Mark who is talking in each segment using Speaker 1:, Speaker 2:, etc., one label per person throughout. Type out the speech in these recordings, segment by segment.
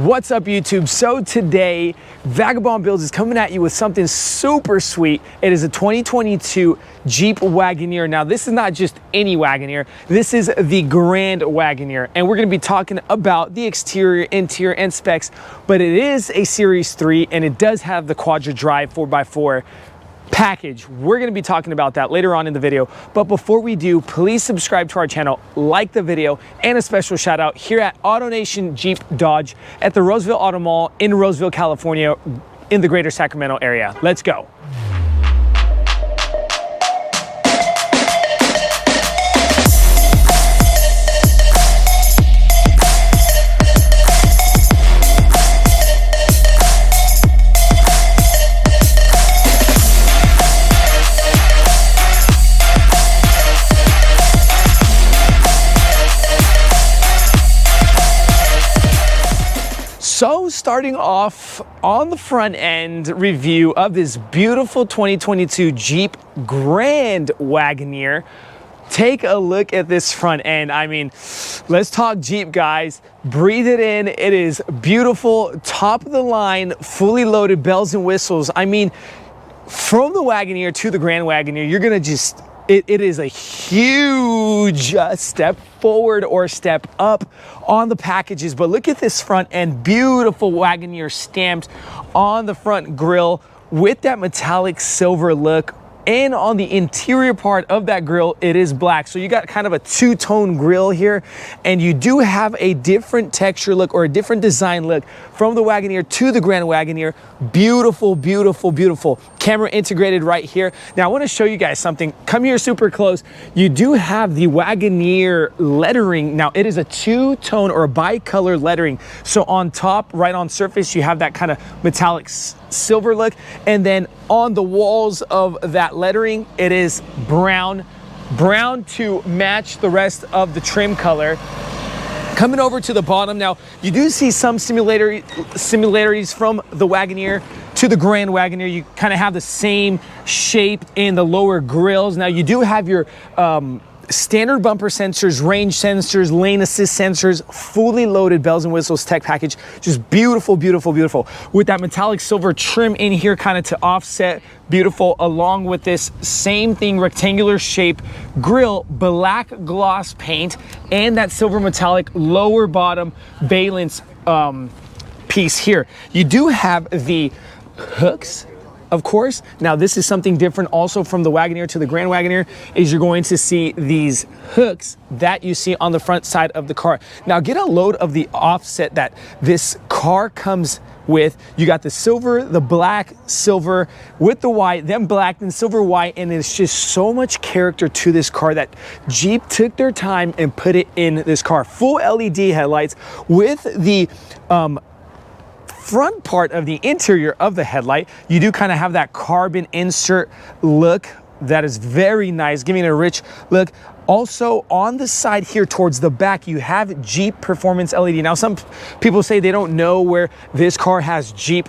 Speaker 1: What's up, YouTube? So today, Vagabond Builds is coming at you with something super sweet. It is a 2022 Jeep Wagoneer. Now, this is not just any Wagoneer. This is the Grand Wagoneer, and we're going to be talking about the exterior, interior, and specs, but it is a Series 3, and it does have the Quadra Drive 4x4 package. We're going to be talking about that later on in the video, but before we do, please subscribe to our channel, like the video, and a special shout out here at AutoNation Jeep Dodge at the Roseville Auto Mall in Roseville, California, in the greater Sacramento area. Let's go. So starting off on the front end review of this beautiful 2022 Jeep Grand Wagoneer, take a look at this front end. I mean, let's talk Jeep, guys. Breathe it in. It is beautiful, top of the line, fully loaded bells and whistles. I mean, from the Wagoneer to the Grand Wagoneer, you're gonna just, it is a huge step forward or step up on the packages. But look at this front end, beautiful Wagoneer stamped on the front grille with that metallic silver look. And on the interior part of that grille, it is black. So you got kind of a two-tone grille here, and you do have a different texture look or a different design look from the Wagoneer to the Grand Wagoneer. Beautiful, beautiful, beautiful. Camera integrated right here. Now I want to show you guys something. Come here super close. You do have the Wagoneer lettering. Now it is a two-tone or a bi-color lettering. So on top, right on surface, you have that kind of metallic silver look, and then on the walls of that lettering, it is brown to match the rest of the trim color. Coming over to the bottom, now you do see some similarities from the Wagoneer to the Grand Wagoneer. You kind of have the same shape in the lower grills. Now you do have your standard bumper sensors, range sensors, lane assist sensors, fully loaded bells and whistles tech package. Just beautiful, beautiful, beautiful. With that metallic silver trim in here kind of to offset, beautiful, along with this same thing, rectangular shape grille, black gloss paint, and that silver metallic lower bottom valence piece here. You do have the hooks, of course. Now this is something different also from the Wagoneer to the Grand Wagoneer, is you're going to see these hooks that you see on the front side of the car. Now get a load of the offset that this car comes with. You got the silver, the black, silver with the white, then black, then silver, white, and it's just so much character to this car that Jeep took their time and put it in this car. Full LED headlights with the front part of the interior of the headlight. You do kind of have that carbon insert look that is very nice, giving it a rich look. Also on the side here towards the back, you have Jeep Performance LED. Now some people say they don't know where this car has Jeep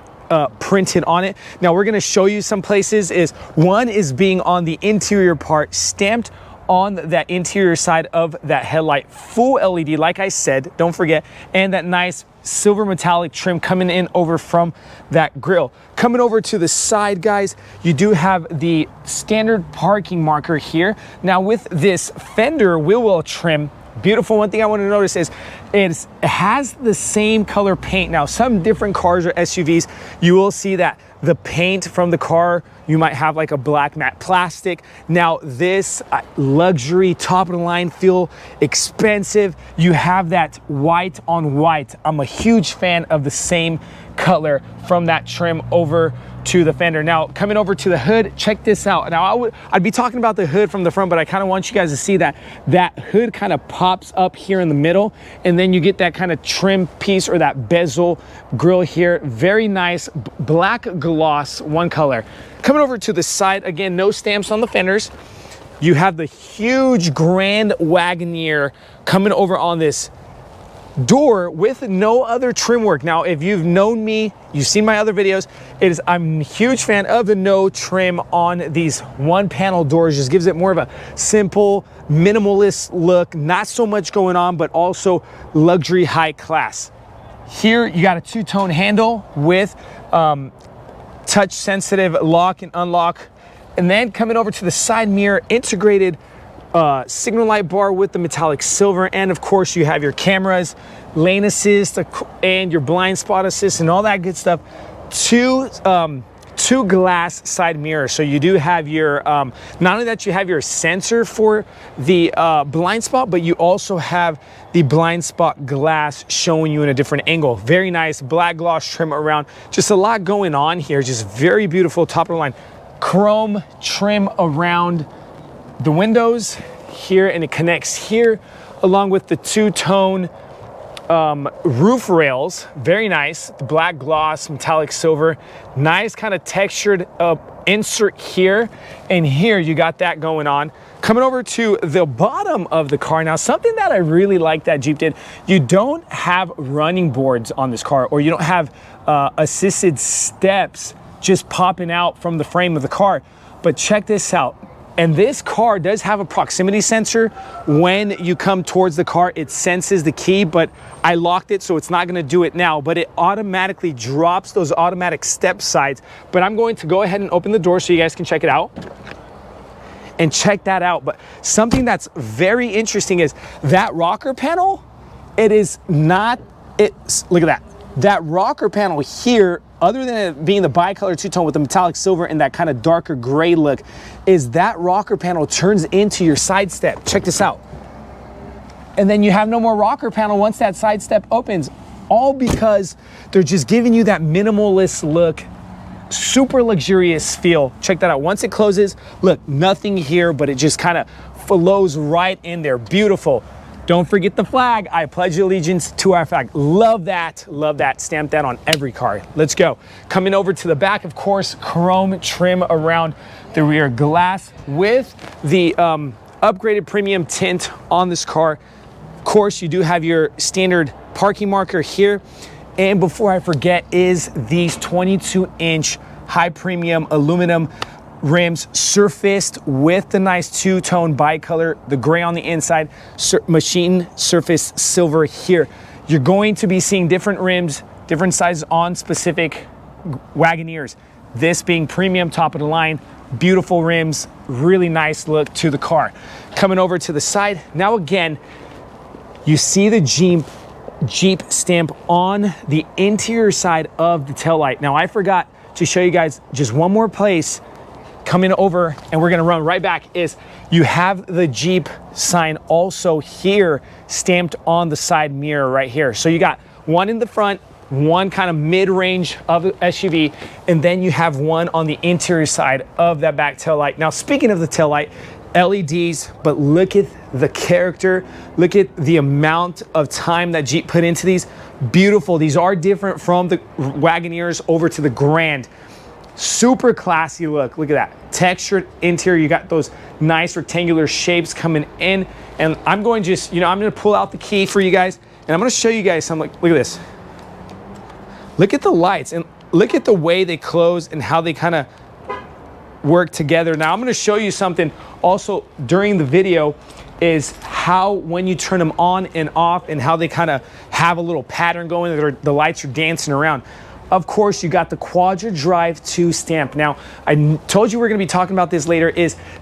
Speaker 1: printed on it. Now we're going to show you some places. One is being on the interior part, stamped on that interior side of that headlight, full LED, like I said, don't forget, and that nice silver metallic trim coming in over from that grille. Coming over to the side, guys, you do have the standard parking marker here. Now with this fender wheel well trim, beautiful. One thing I want to notice is it has the same color paint. Now some different cars or SUVs, you will see that the paint from the car, you might have like a black matte plastic. Now this luxury, top of the line, feel expensive. You have that white on white. I'm a huge fan of the same color from that trim over to the fender. Now coming over to the hood, check this out. Now I'd be talking about the hood from the front, but I kind of want you guys to see that hood kind of pops up here in the middle, and then you get that kind of trim piece or that bezel grille here. Very nice black gloss, one color. Coming over to the side, again, no stamps on the fenders. You have the huge Grand Wagoneer coming over on this door with no other trim work. Now, if you've known me, you've seen my other videos, I'm a huge fan of the no trim on these one panel doors. Just gives it more of a simple, minimalist look, not so much going on, but also luxury high class. Here you got a two-tone handle with touch sensitive lock and unlock. And then coming over to the side mirror, integrated signal light bar with the metallic silver. And of course you have your cameras, lane assist, and your blind spot assist and all that good stuff. Two glass side mirrors. So you do have your, not only that you have your sensor for the blind spot, but you also have the blind spot glass showing you in a different angle. Very nice black gloss trim around. Just a lot going on here. Just very beautiful top of the line. Chrome trim around the windows here, and it connects here along with the two-tone roof rails. Very nice. The black gloss, metallic silver. Nice kind of textured insert here, and here you got that going on. Coming over to the bottom of the car now, something that I really like that Jeep did, you don't have running boards on this car, or you don't have assisted steps just popping out from the frame of the car. But check this out. And this car does have a proximity sensor. When you come towards the car, it senses the key, but I locked it, so it's not gonna do it now, but it automatically drops those automatic step sides. But I'm going to go ahead and open the door so you guys can check it out. And check that out. But something that's very interesting is that rocker panel, it is not, look at that. That rocker panel here, other than it being the bicolor two-tone with the metallic silver and that kind of darker gray look, is that rocker panel turns into your side step. Check this out. And then you have no more rocker panel once that side step opens, all because they're just giving you that minimalist look, super luxurious feel. Check that out. Once it closes, look, nothing here, but it just kind of flows right in there. Beautiful. Don't forget the flag. I pledge allegiance to our flag. Love that. Love that. Stamp that on every car. Let's go. Coming over to the back, of course, chrome trim around the rear glass with the upgraded premium tint on this car. Of course, you do have your standard parking marker here. And before I forget is these 22-inch high premium aluminum rims, surfaced with the nice two-tone bicolor, the gray on the inside, machine surface silver here. You're going to be seeing different rims, different sizes on specific Wagoneers. This being premium, top of the line, beautiful rims, really nice look to the car. Coming over to the side, now again, you see the Jeep stamp on the interior side of the taillight. Now I forgot to show you guys just one more place coming over, and we're gonna run right back, is you have the Jeep sign also here stamped on the side mirror right here. So you got one in the front, one kind of mid-range of the SUV, and then you have one on the interior side of that back taillight. Now, speaking of the taillight, LEDs, but look at the character, look at the amount of time that Jeep put into these. Beautiful. These are different from the Wagoneers over to the Grand. Super classy look. Look at that textured interior. You got those nice rectangular shapes coming in, and I'm going I'm going to pull out the key for you guys, and I'm going to show you guys something. Look at this. Look at the lights, and look at the way they close and how they kind of work together. Now I'm going to show you something also during the video, is how when you turn them on and off and how they kind of have a little pattern going, the lights are dancing around. Of course, you got the Quadra Drive 2 stamp. Now, I told you we're gonna be talking about this later,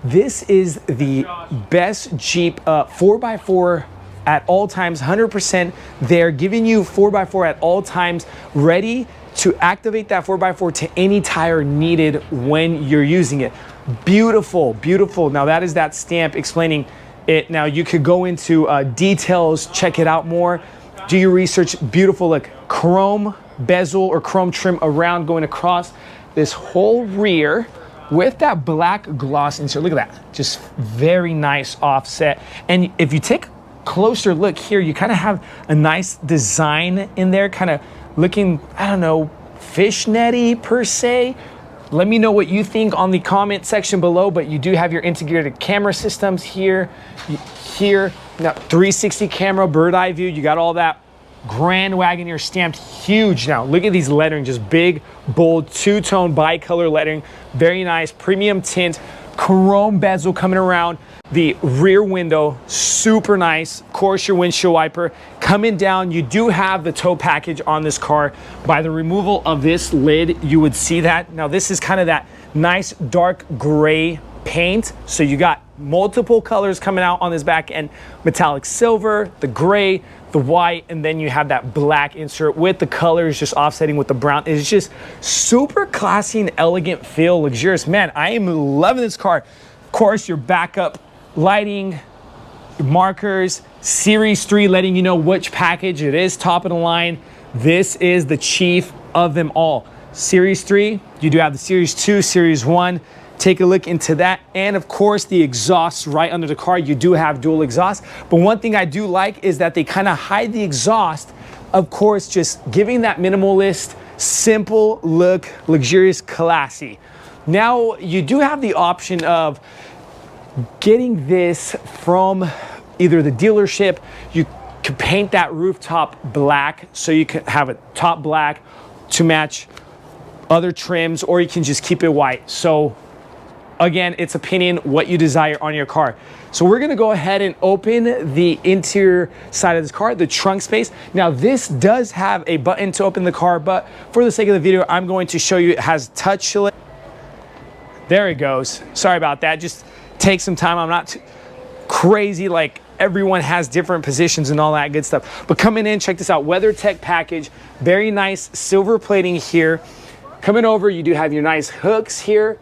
Speaker 1: this is the best Jeep 4x4 at all times, 100%. They're giving you 4x4 at all times, ready to activate that 4x4 to any tire needed when you're using it. Beautiful, beautiful. Now that is that stamp explaining it. Now you could go into details, check it out more, do your research. Beautiful, look, chrome bezel or chrome trim around going across this whole rear with that black gloss insert. Look at that, just very nice offset. And if you take a closer look here, you kind of have a nice design in there, kind of looking, I don't know, fishnetty per se. Let me know what you think on the comment section below, but you do have your integrated camera systems here, now 360 camera, bird eye view, you got all that. Grand Wagoneer stamped huge. Now look at these lettering, just big, bold, two-tone bicolor lettering, very nice, premium tint, chrome bezel coming around the rear window, super nice. Of course, your windshield wiper Coming down, you do have the tow package on this car. By the removal of this lid, you would see that. Now this is kind of that nice dark gray paint. So you got multiple colors coming out on this back end: metallic silver, the gray, the white, and then you have that black insert with the colors just offsetting with the brown. It's just super classy and elegant feel, luxurious. Man, I am loving this car. Of course, your backup lighting, markers, Series 3 letting you know which package it is, top of the line. This is the chief of them all. Series 3, you do have the Series 2, Series 1. Take a look into that. And of course, the exhaust right under the car. You do have dual exhaust. But one thing I do like is that they kind of hide the exhaust. Of course, just giving that minimalist, simple look, luxurious, classy. Now, you do have the option of getting this from either the dealership. You can paint that rooftop black, so you can have it top black to match other trims, or you can just keep it white. So again, it's opinion, what you desire on your car. So we're gonna go ahead and open the interior side of this car, the trunk space. Now this does have a button to open the car, but for the sake of the video, I'm going to show you it has touch. There it goes. Sorry about that. Just take some time. I'm not too crazy, like everyone has different positions and all that good stuff. But coming in, check this out, WeatherTech package, very nice silver plating here. Coming over, you do have your nice hooks here.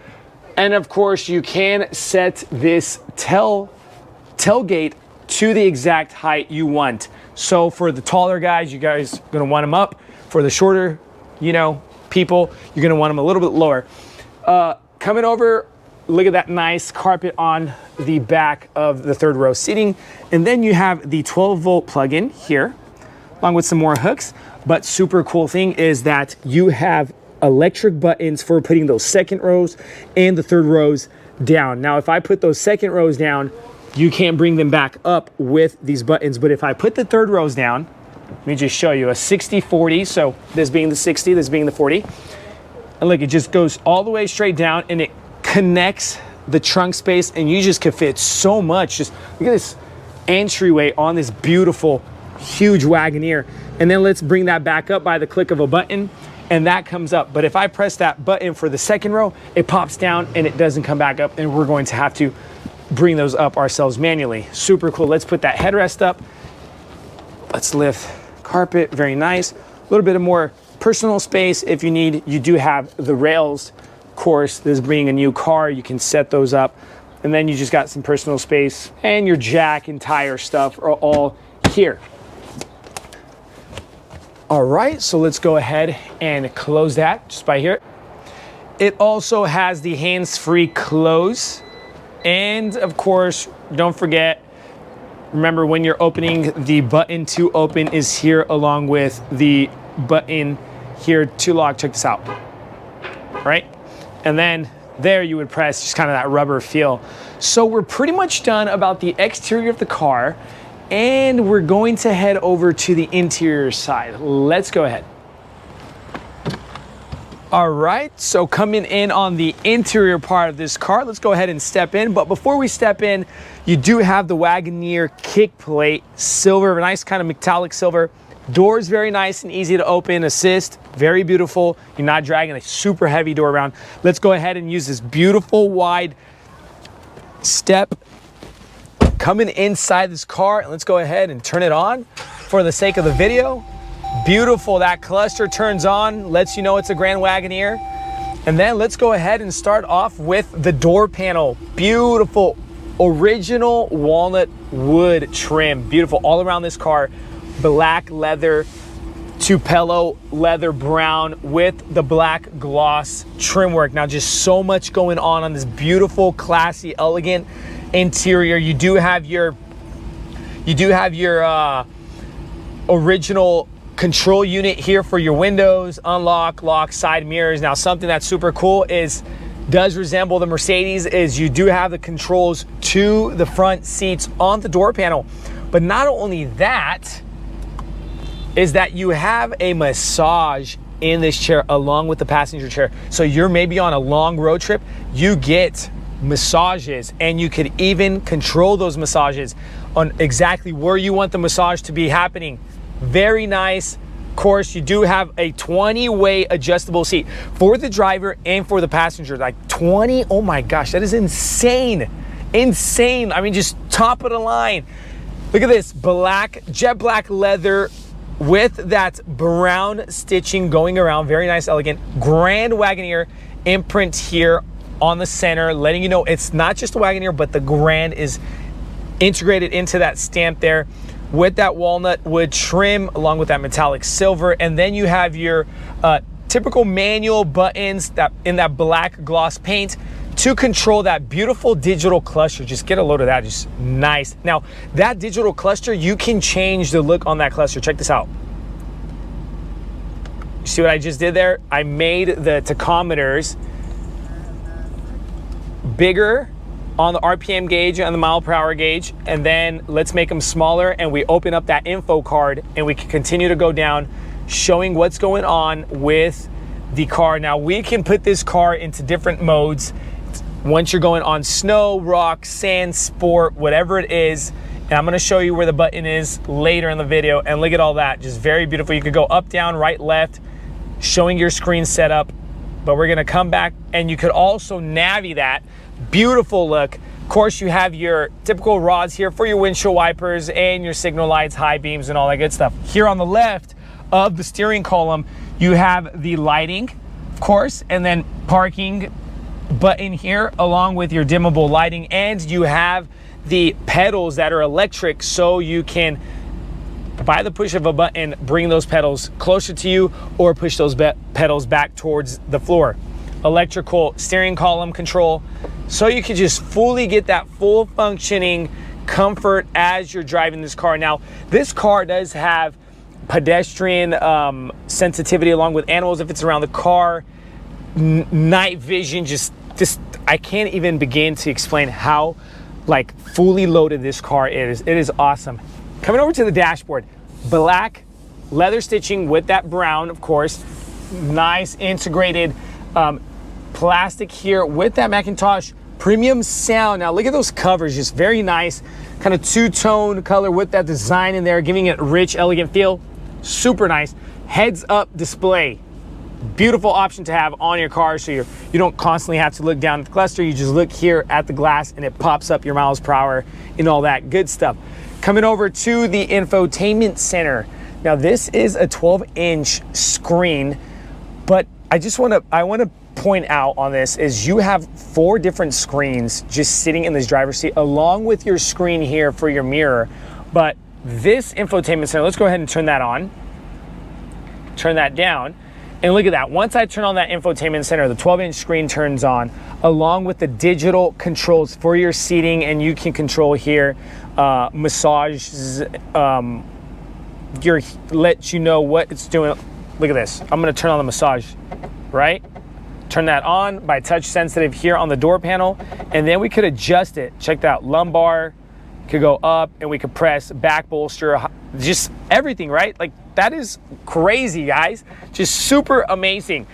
Speaker 1: And of course, you can set this tailgate to the exact height you want. So for the taller guys, you guys are gonna want them up. For the shorter, people, you're gonna want them a little bit lower. Coming over, look at that nice carpet on the back of the third row seating. And then you have the 12-volt plug-in here, along with some more hooks. But super cool thing is that you have electric buttons for putting those second rows and the third rows down. Now, if I put those second rows down, you can't bring them back up with these buttons. But if I put the third rows down, let me just show you a 60-40. So this being the 60, this being the 40. And look, it just goes all the way straight down and it connects the trunk space, and you just can fit so much. Just look at this entryway on this beautiful, huge Wagoneer. And then let's bring that back up by the click of a button, and that comes up. But if I press that button for the second row, it pops down and it doesn't come back up, and we're going to have to bring those up ourselves manually. Super cool. Let's put that headrest up. Let's lift carpet, very nice. A little bit of more personal space if you need. You do have the rails. Of course, this being a new car, you can set those up. And then you just got some personal space, and your jack and tire stuff are all here. All right, so let's go ahead and close that just by here. It also has the hands-free close. And of course, don't forget, remember when you're opening, the button to open is here along with the button here to lock. Check this out, right? And then there you would press, just kind of that rubber feel. So we're pretty much done about the exterior of the car, and we're going to head over to the interior side. Let's go ahead. All right, so coming in on the interior part of this car, let's go ahead and step in. But before we step in, you do have the Wagoneer kick plate, silver, nice kind of metallic silver. Doors very nice and easy to open, assist, very beautiful. You're not dragging a super heavy door around. Let's go ahead and use this beautiful wide step coming inside this car. And let's go ahead and turn it on for the sake of the video. Beautiful, that cluster turns on, lets you know it's a Grand Wagoneer. And then let's go ahead and start off with the door panel. Beautiful, original walnut wood trim. Beautiful all around this car. Black leather, Tupelo leather brown with the black gloss trim work. Now just so much going on this beautiful, classy, elegant interior. You do have your original control unit here for your windows, unlock, lock, side mirrors. Now something that's super cool does resemble the Mercedes is you do have the controls to the front seats on the door panel. But not only that, is that you have a massage in this chair along with the passenger chair. So you're maybe on a long road trip, you get massages, and you could even control those massages on exactly where you want the massage to be happening. very nice. Of course, you do have a 20-way adjustable seat for the driver and for the passenger. Like 20, oh my gosh, that is insane. Insane. I mean, just top of the line. Look at this, black, jet black leather with that brown stitching going around. Very nice, elegant. Grand Wagoneer imprint here on the center, letting you know it's not just a Wagoneer, but the Grand is integrated into that stamp there with that walnut wood trim along with that metallic silver. And then you have your typical manual buttons that in that black gloss paint to control that beautiful digital cluster. Just get a load of that, just nice. Now, that digital cluster, you can change the look on that cluster. Check this out. You see what I just did there? I made the tachometers bigger on the RPM gauge and the mile per hour gauge, and then let's make them smaller, and we open up that info card and we can continue to go down showing what's going on with the car. Now we can put this car into different modes once you're going on snow, rock, sand, sport, whatever it is. And I'm gonna show you where the button is later in the video, and look at all that, just very beautiful. You could go up, down, right, left, showing your screen setup, but we're gonna come back and you could also navigate that. Beautiful look. Of course, you have your typical rods here for your windshield wipers and your signal lights, high beams, and all that good stuff. Here on the left of the steering column, you have the lighting, of course, and then parking button here along with your dimmable lighting, and you have the pedals that are electric, so you can, by the push of a button, bring those pedals closer to you or push those pedals back towards the floor. Electrical steering column control, so you can just fully get that full functioning comfort as you're driving this car. Now, this car does have pedestrian sensitivity along with animals if it's around the car, night vision, just I can't even begin to explain how like fully loaded this car is. It is awesome. Coming over to the dashboard, black leather stitching with that brown, of course, nice integrated plastic here with that Macintosh premium sound. Now look at those covers, just very nice, kind of two-tone color with that design in there, giving it a rich, elegant feel. Super nice. Heads up display, beautiful option to have on your car, so you don't constantly have to look down at the cluster. You just look here at the glass and it pops up your miles per hour and all that good stuff. Coming over to the infotainment center. Now this is a 12-inch screen, but I want to point out on this is you have 4 different screens just sitting in this driver's seat along with your screen here for your mirror. But this infotainment center, let's go ahead and turn that on, turn that down, and look at that. Once I turn on that infotainment center, the 12-inch screen turns on along with the digital controls for your seating, and you can control here massages, let you know what it's doing. Look at this. I'm going to turn on the massage, right? Turn that on by touch sensitive here on the door panel, and then we could adjust it. Check that out. Lumbar could go up, and we could press back bolster, just everything, right? Like that is crazy, guys. Just super amazing.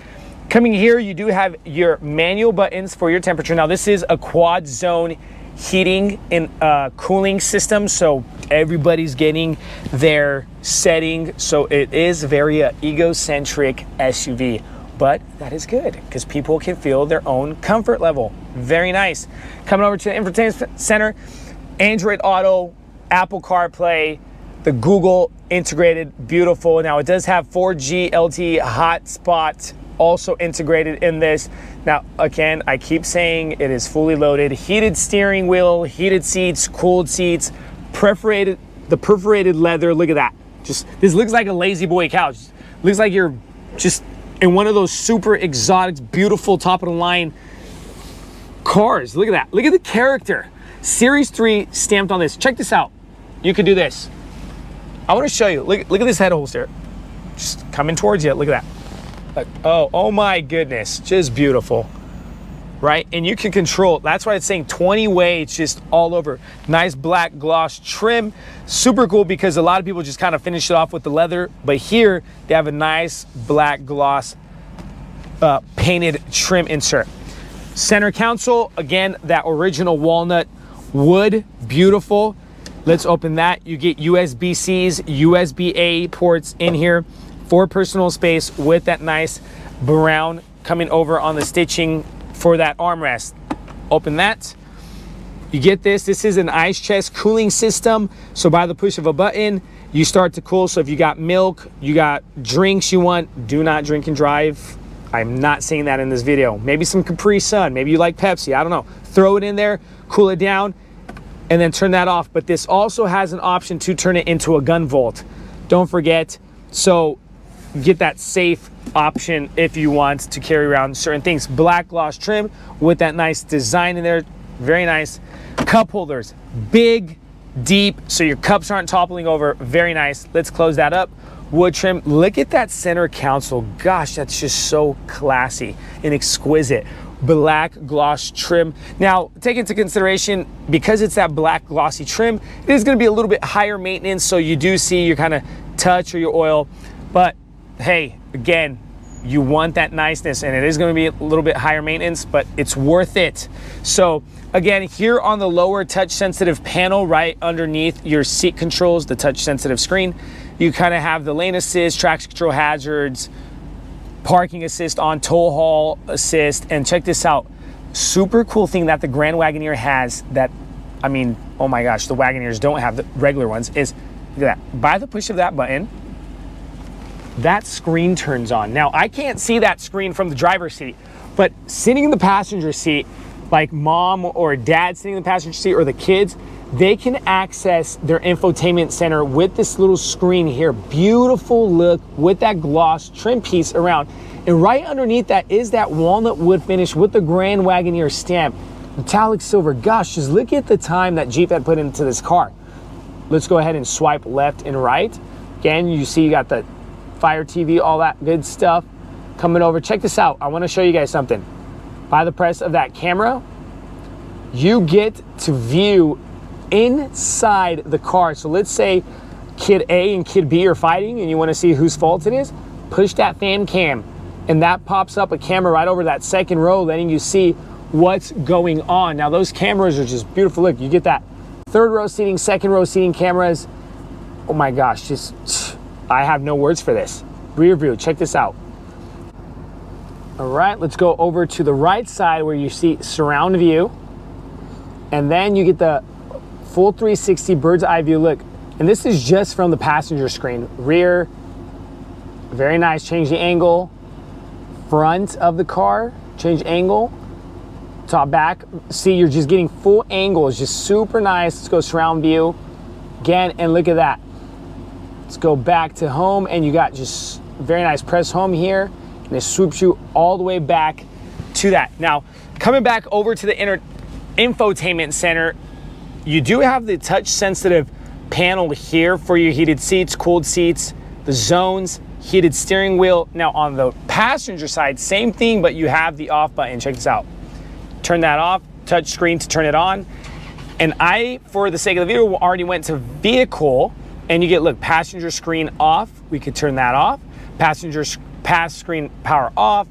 Speaker 1: Coming here, you do have your manual buttons for your temperature. Now this is a quad zone heating and cooling system, so everybody's getting their setting. So it is very egocentric SUV, but that is good because people can feel their own comfort level. Very nice. Coming over to the infotainment center, Android Auto, Apple CarPlay, the Google integrated, beautiful. Now it does have 4G LTE hotspot also integrated in this. Now again, I keep saying it is fully loaded. Heated steering wheel, heated seats, cooled seats, perforated leather. Look at that. Just this looks like a lazy boy couch. Looks like you're just in one of those super exotic, beautiful, top of the line cars. Look at that. Look at the character. Series 3 stamped on this. Check this out. You could do this. I want to show you. Look at this head holster. Just coming towards you. Look at that. Like, oh my goodness. Just beautiful. Right? And you can control. That's why it's saying 20-way. It's just all over. Nice black gloss trim. Super cool because a lot of people just kind of finish it off with the leather. But here they have a nice black gloss painted trim insert. Center console, again, that original walnut wood, beautiful. Let's open that. You get USB-Cs, USB-A ports in here for personal space with that nice brown coming over on the stitching for that armrest. Open that. You get this. This is an ice chest cooling system. So by the push of a button, you start to cool. So if you got milk, you got drinks you want, do not drink and drive. I'm not saying that in this video. Maybe some Capri Sun, maybe you like Pepsi, I don't know. Throw it in there, cool it down, and then turn that off. But this also has an option to turn it into a gun vault. Don't forget, so get that safe option if you want to carry around certain things. Black gloss trim with that nice design in there, very nice. Cup holders, big, deep, so your cups aren't toppling over, very nice. Let's close that up. Wood trim, look at that center console. Gosh, that's just so classy and exquisite. Black gloss trim. Now, take into consideration, because it's that black glossy trim, it is gonna be a little bit higher maintenance, so you do see your kind of touch or your oil, but hey, again, you want that niceness, and it is gonna be a little bit higher maintenance, but it's worth it. So again, here on the lower touch sensitive panel, right underneath your seat controls, the touch sensitive screen, you kind of have the lane assist, traction control hazards, parking assist on tow haul assist, and check this out. Super cool thing that the Grand Wagoneer has that, I mean, oh my gosh, the Wagoneers don't have, the regular ones, is look at that. By the push of that button, that screen turns on. Now, I can't see that screen from the driver's seat, but sitting in the passenger seat, like mom or dad sitting in the passenger seat or the kids, they can access their infotainment center with this little screen here. Beautiful look with that gloss trim piece around. And right underneath that is that walnut wood finish with the Grand Wagoneer stamp. Metallic silver. Gosh, just look at the time that Jeep had put into this car. Let's go ahead and swipe left and right. Again, you see you got the Fire TV, all that good stuff coming over. Check this out. I want to show you guys something. By the press of that camera, you get to view inside the car. So let's say kid A and kid B are fighting and you want to see whose fault it is. Push that fan cam and that pops up a camera right over that second row, letting you see what's going on. Now those cameras are just beautiful. Look, you get that third row seating, second row seating cameras. Oh my gosh, just, I have no words for this. Rear view, check this out. All right, let's go over to the right side where you see surround view. And then you get the full 360 bird's eye view look. And this is just from the passenger screen. Rear, very nice, change the angle. Front of the car, change angle. Top, back, see you're just getting full angle. It's just super nice. Let's go surround view again, and look at that. Let's go back to home, and you got just very nice press home here, and it swoops you all the way back to that. Now, coming back over to the infotainment center, you do have the touch sensitive panel here for your heated seats, cooled seats, the zones, heated steering wheel. Now on the passenger side, same thing, but you have the off button. Check this out. Turn that off, touch screen to turn it on. And I, for the sake of the video, already went to vehicle, and you get, look, passenger screen off. We could turn that off. Passenger pass screen power off.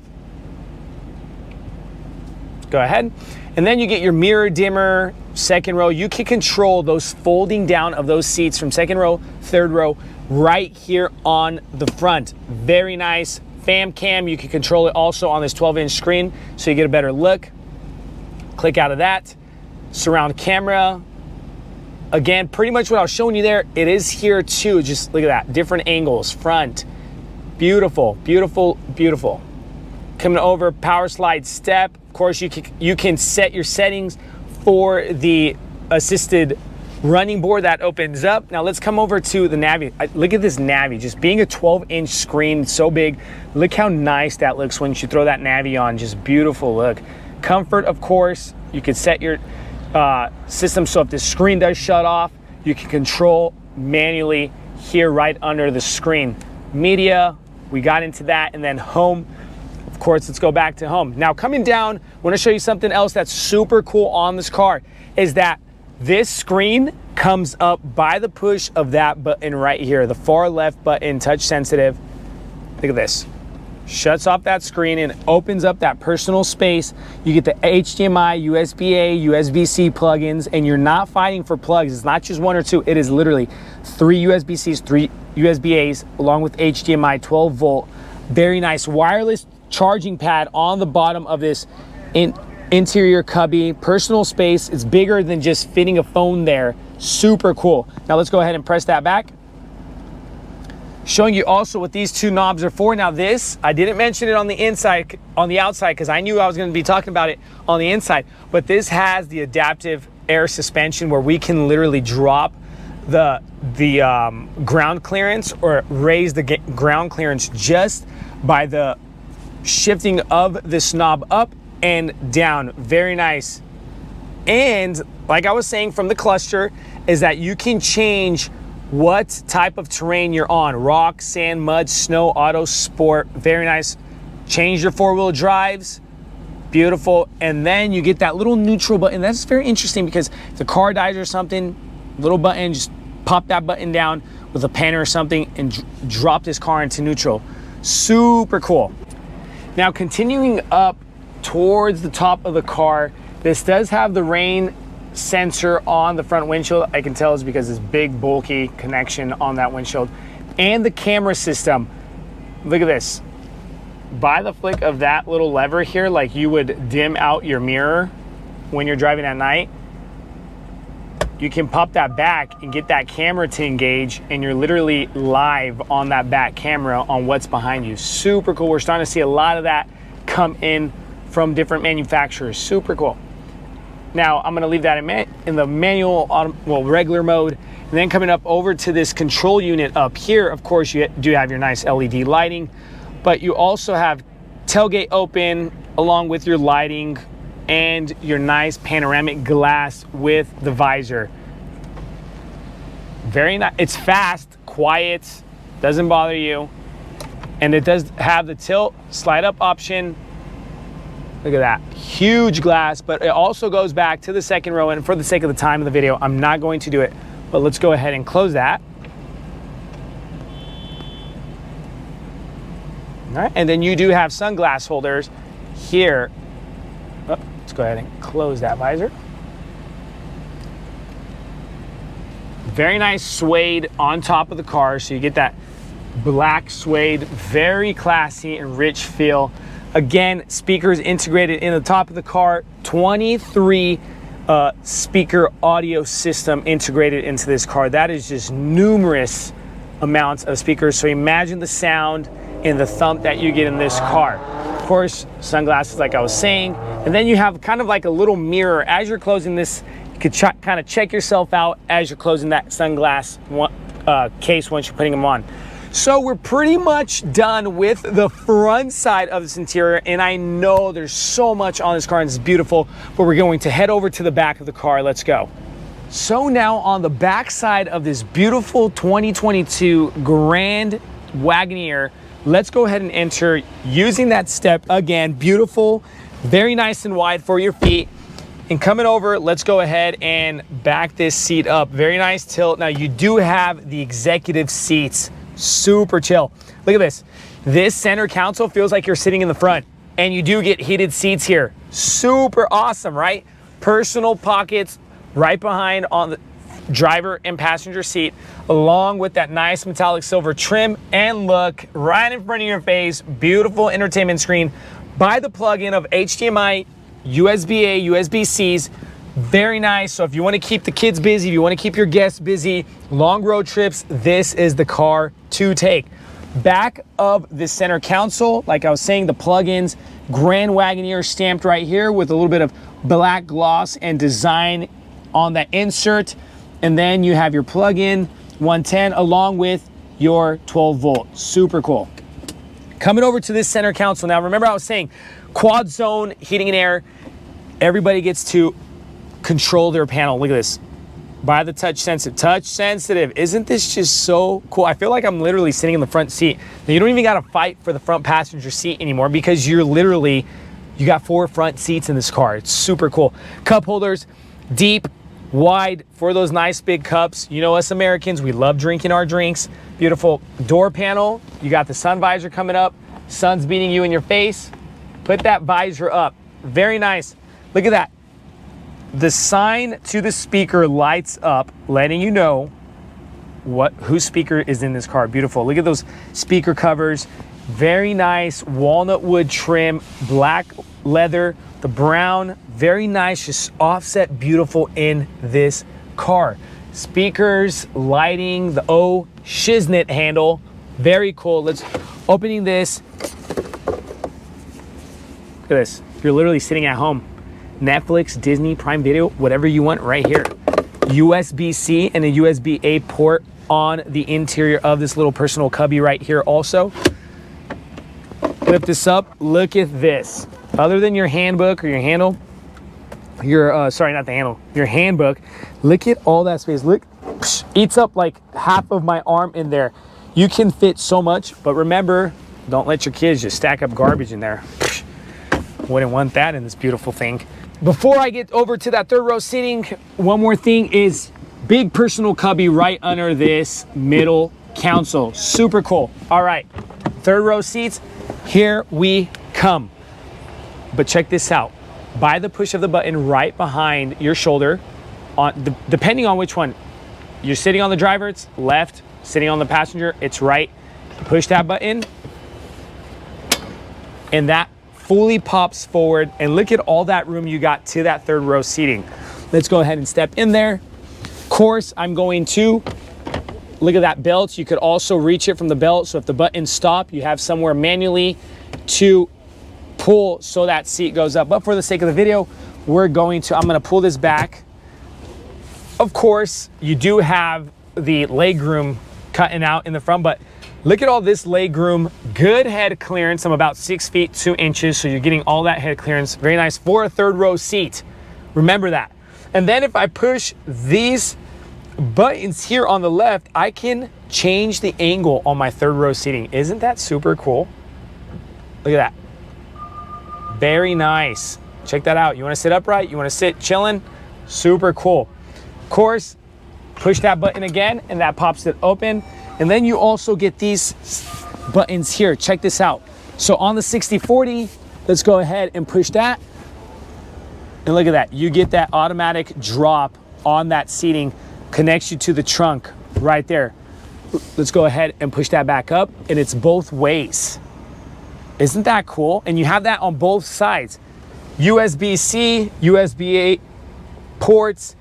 Speaker 1: Go ahead. And then you get your mirror dimmer, second row. You can control those folding down of those seats from second row, third row, right here on the front. Very nice. Fam cam, you can control it also on this 12-inch screen, so you get a better look. Click out of that. Surround camera. Again, pretty much what I was showing you there, it is here too. Just look at that, different angles, front. Beautiful, beautiful, beautiful. Coming over, power slide step. Of course, you can set your settings for the assisted running board that opens up. Now let's come over to the Navi. Look at this Navi, just being a 12-inch screen, so big. Look how nice that looks when you throw that Navi on, just beautiful look. Comfort, of course, you can set your system so if the screen does shut off, you can control manually here right under the screen. Media, we got into that, and then home. Of course, let's go back to home. Now coming down, I want to show you something else that's super cool on this car, is that this screen comes up by the push of that button right here, the far left button, touch sensitive. Look at this. shuts off that screen and opens up that personal space. You get the HDMI, USB-A, USB-C plugins, and you're not fighting for plugs. It's not just one or two. It is literally 3 USB-Cs, 3 USB-As, along with HDMI 12 volt. Very nice wireless charging pad on the bottom of this interior cubby. Personal space. It's bigger than just fitting a phone there. Super cool. Now let's go ahead and press that back. Showing you also what these two knobs are for. Now this, I didn't mention it on the inside, on the outside, because I knew I was going to be talking about it on the inside, but this has the adaptive air suspension where we can literally drop the ground clearance or raise the ground clearance just by the shifting of this knob up and down. Very nice. And like I was saying from the cluster, is that you can change what type of terrain you're on. Rock, sand, mud, snow, auto, sport. Very nice. Change your 4-wheel drives. Beautiful. And then you get that little neutral button. That's very interesting because if the car dies or something, little button, just pop that button down with a pen or something and drop this car into neutral. Super cool. Now continuing up towards the top of the car, this does have the rain sensor on the front windshield. I can tell it's because this big bulky connection on that windshield, and the camera system. Look at this. By the flick of that little lever here, like you would dim out your mirror when you're driving at night, you can pop that back and get that camera to engage, and you're literally live on that back camera on what's behind you. Super cool. We're starting to see a lot of that come in from different manufacturers. Super cool. Now I'm going to leave that in the manual, regular mode. And then coming up over to this control unit up here, of course, you do have your nice LED lighting, but you also have tailgate open along with your lighting and your nice panoramic glass with the visor. Very nice. It's fast, quiet, doesn't bother you. And it does have the tilt slide up option. Look at that, huge glass, but it also goes back to the second row, and for the sake of the time of the video, I'm not going to do it, but let's go ahead and close that. All right, and then you do have sunglass holders here. Oh, let's go ahead and close that visor. Very nice suede on top of the car, so you get that black suede, very classy and rich feel. Again, speakers integrated in the top of the car, 23 speaker audio system integrated into this car. That is just numerous amounts of speakers. So imagine the sound and the thump that you get in this car. Of course, sunglasses like I was saying. And then you have kind of like a little mirror. As you're closing this, you could kind of check yourself out as you're closing that sunglass case once you're putting them on. So we're pretty much done with the front side of this interior, and I know there's so much on this car and it's beautiful, but we're going to head over to the back of the car. Let's go. So now on the back side of this beautiful 2022 Grand Wagoneer, let's go ahead and enter using that step again. Beautiful, very nice and wide for your feet. And coming over, let's go ahead and back this seat up. Very nice tilt. Now you do have the executive seats. Super chill. Look at this. This center console feels like you're sitting in the front, and you do get heated seats here. Super awesome, right? Personal pockets right behind on the driver and passenger seat, along with that nice metallic silver trim and look right in front of your face. Beautiful entertainment screen by the plug-in of HDMI, USB-A, USB-Cs. Very nice. So if you want to keep the kids busy, if you want to keep your guests busy, long road trips, this is the car to take. Back of the center console, like I was saying, the plugins, Grand Wagoneer stamped right here with a little bit of black gloss and design on that insert. And then you have your plug-in 110 along with your 12 volt. Super cool. Coming over to this center console. Now, remember I was saying quad zone heating and air. Everybody gets to control their panel. Look at this. By the touch sensitive. Touch sensitive. Isn't this just so cool? I feel like I'm literally sitting in the front seat. Now, you don't even got to fight for the front passenger seat anymore because you're literally, you got 4 front seats in this car. It's super cool. Cup holders, deep, wide for those nice big cups. You know us Americans, we love drinking our drinks. Beautiful door panel. You got the sun visor coming up. Sun's beating you in your face. Put that visor up. Very nice. Look at that. The sign to the speaker lights up, letting you know whose speaker is in this car. Beautiful. Look at those speaker covers. Very nice walnut wood trim, black leather, the brown, very nice, just offset beautiful in this car. Speakers, lighting, the shiznit handle, very cool. Let's opening this. Look at this. You're literally sitting at home. Netflix, Disney, Prime Video, whatever you want right here. USB-C and a USB-A port on the interior of this little personal cubby right here also. Lift this up, look at this. Other than your handbook or your handle, sorry, not the handle, your handbook, look at all that space. Look, eats up like half of my arm in there. You can fit so much, but remember, don't let your kids just stack up garbage in there. Wouldn't want that in this beautiful thing. Before I get over to that third row seating, one more thing is big personal cubby right under this middle console. Super cool. All right, third row seats, here we come. But check this out. By the push of the button right behind your shoulder, depending on which one, you're sitting on the driver, it's left, sitting on the passenger, it's right. Push that button, and that fully pops forward, and look at all that room you got to that third row seating. Let's go ahead and step in there. Of course, I'm going to look at that belt. You could also reach it from the belt, so if the buttons stop, you have somewhere manually to pull so that seat goes up. But for the sake of the video, I'm gonna pull this back. Of course, you do have the legroom cutting out in the front, but look at all this legroom. Good head clearance. I'm about 6 feet 2 inches, so you're getting all that head clearance. Very nice for a third row seat. Remember that. And then if I push these buttons here on the left, I can change the angle on my third row seating. Isn't that super cool? Look at that. Very nice. Check that out. You want to sit upright? You want to sit chilling? Super cool. Of course, push that button again, and that pops it open. And then you also get these buttons here. Check this out. So on the 60/40, let's go ahead and push that. And look at that. You get that automatic drop on that seating, connects you to the trunk right there. Let's go ahead and push that back up, and it's both ways. Isn't that cool? And you have that on both sides. USB-C, USB-A ports,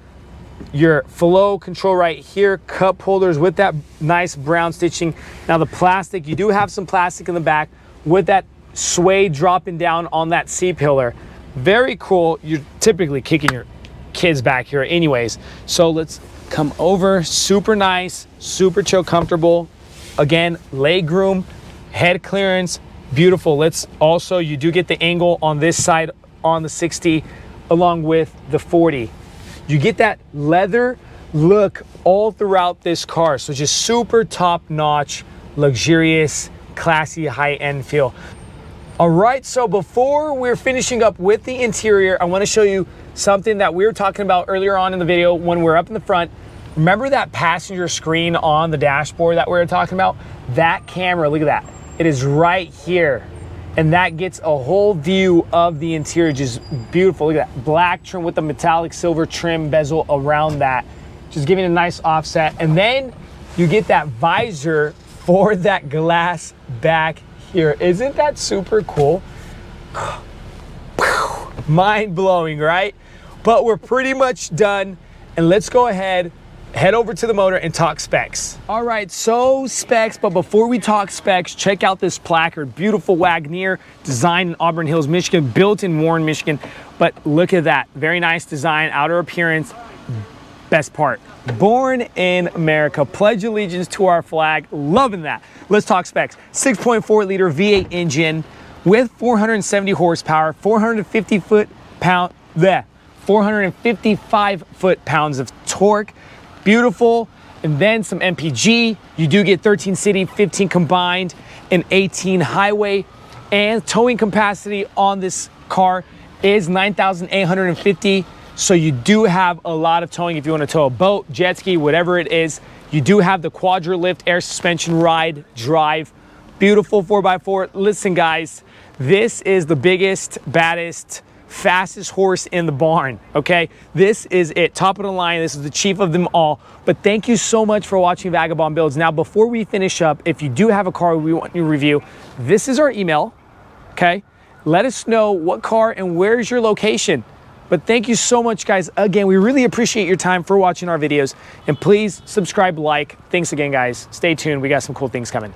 Speaker 1: your flow control right here, cup holders with that nice brown stitching. Now the plastic, you do have some plastic in the back with that suede dropping down on that C-pillar. Very cool. You're typically kicking your kids back here anyways. So let's come over. Super nice, super chill, comfortable. Again, legroom, head clearance, beautiful. Let's also, you do get the angle on this side on the 60 along with the 40. You get that leather look all throughout this car. So just super top-notch, luxurious, classy, high-end feel. All right, so before we're finishing up with the interior, I want to show you something that we were talking about earlier on in the video when we're up in the front. Remember that passenger screen on the dashboard that we were talking about? That camera, look at that. It is right here. And that gets a whole view of the interior, just beautiful. Look at that black trim with the metallic silver trim bezel around that, just giving a nice offset. And then you get that visor for that glass back here. Isn't that super cool? Mind blowing, right? But we're pretty much done. And let's go ahead, head over to the motor and talk specs. All right, so specs, but before we talk specs, check out this placard. Beautiful Wagoneer, designed in Auburn Hills, Michigan, built in Warren, Michigan. But look at that, very nice design, outer appearance. Best part, born in America. Pledge allegiance to our flag, loving that. Let's talk specs. 6.4 liter V8 engine with 470 horsepower, 455 foot-pounds of torque. Beautiful. And then some MPG. You do get 13 city, 15 combined, and 18 highway. And towing capacity on this car is 9,850. So you do have a lot of towing if you want to tow a boat, jet ski, whatever it is. You do have the quadra lift air suspension ride drive beautiful 4x4. Listen, guys, this is the biggest, baddest, fastest horse in the barn, okay? This is it, top of the line. This is the chief of them all. But thank you so much for watching Vagabond Builds. Now, before we finish up, if you do have a car we want you to review, this is our email, okay? Let us know what car and where's your location. But thank you so much, guys. Again, we really appreciate your time for watching our videos. And please subscribe, like. Thanks again, guys. Stay tuned. We got some cool things coming.